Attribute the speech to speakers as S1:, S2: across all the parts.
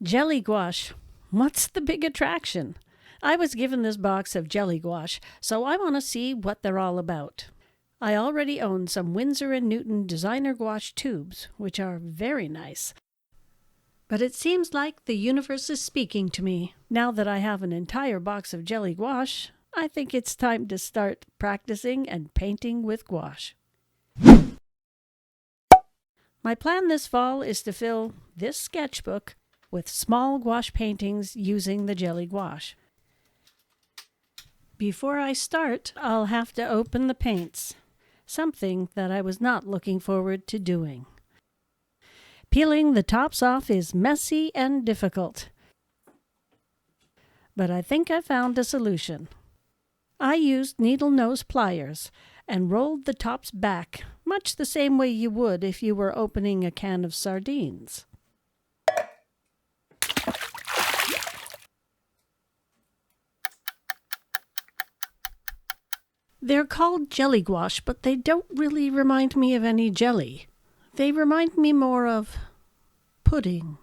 S1: Jelly Gouache. What's the big attraction? I was given this box of Jelly Gouache, so I want to see what they're all about. I already own some Winsor & Newton designer gouache tubes, which are very nice. But it seems like the universe is speaking to me. Now that I have an entire box of Jelly Gouache, I think it's time to start practicing and painting with gouache. My plan this fall is to fill this sketchbook with small gouache paintings using the Jelly Gouache. Before I start, I'll have to open the paints, something that I was not looking forward to doing. Peeling the tops off is messy and difficult, but I think I found a solution. I used needle nose pliers and rolled the tops back, much the same way you would if you were opening a can of sardines. They're called Jelly Gouache, but they don't really remind me of any jelly. They remind me more of pudding.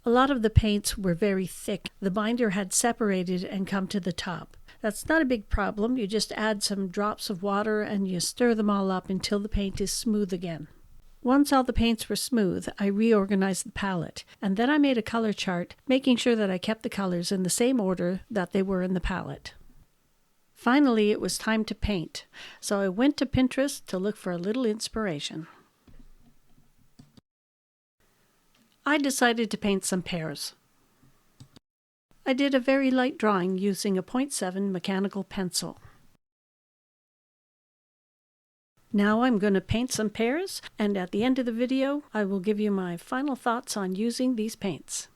S1: A lot of the paints were very thick. The binder had separated and come to the top. That's not a big problem. You just add some drops of water and you stir them all up until the paint is smooth again. Once all the paints were smooth, I reorganized the palette, and then I made a color chart, making sure that I kept the colors in the same order that they were in the palette. Finally, it was time to paint, so I went to Pinterest to look for a little inspiration. I decided to paint some pears. I did a very light drawing using a 0.7 mechanical pencil. Now I'm going to paint some pears, and at the end of the video, I will give you my final thoughts on using these paints.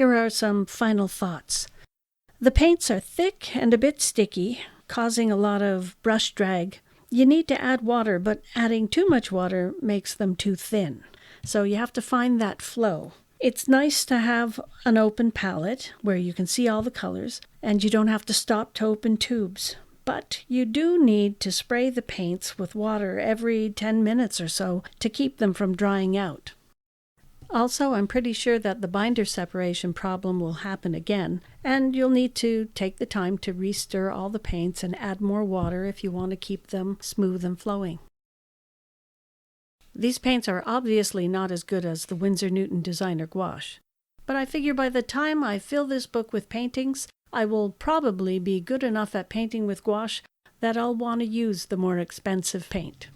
S1: Here are some final thoughts. The paints are thick and a bit sticky, causing a lot of brush drag. You need to add water, but adding too much water makes them too thin. So you have to find that flow. It's nice to have an open palette where you can see all the colors, and you don't have to stop to open tubes. But you do need to spray the paints with water every 10 minutes or so to keep them from drying out. Also, I'm pretty sure that the binder separation problem will happen again, and you'll need to take the time to re-stir all the paints and add more water if you want to keep them smooth and flowing. These paints are obviously not as good as the Winsor Newton Designer Gouache, but I figure by the time I fill this book with paintings, I will probably be good enough at painting with gouache that I'll want to use the more expensive paint.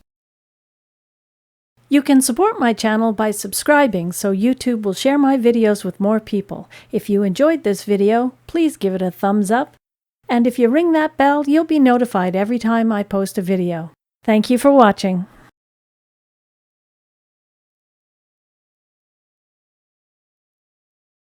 S1: You can support my channel by subscribing so YouTube will share my videos with more people. If you enjoyed this video, please give it a thumbs up. And if you ring that bell, you'll be notified every time I post a video. Thank you for watching.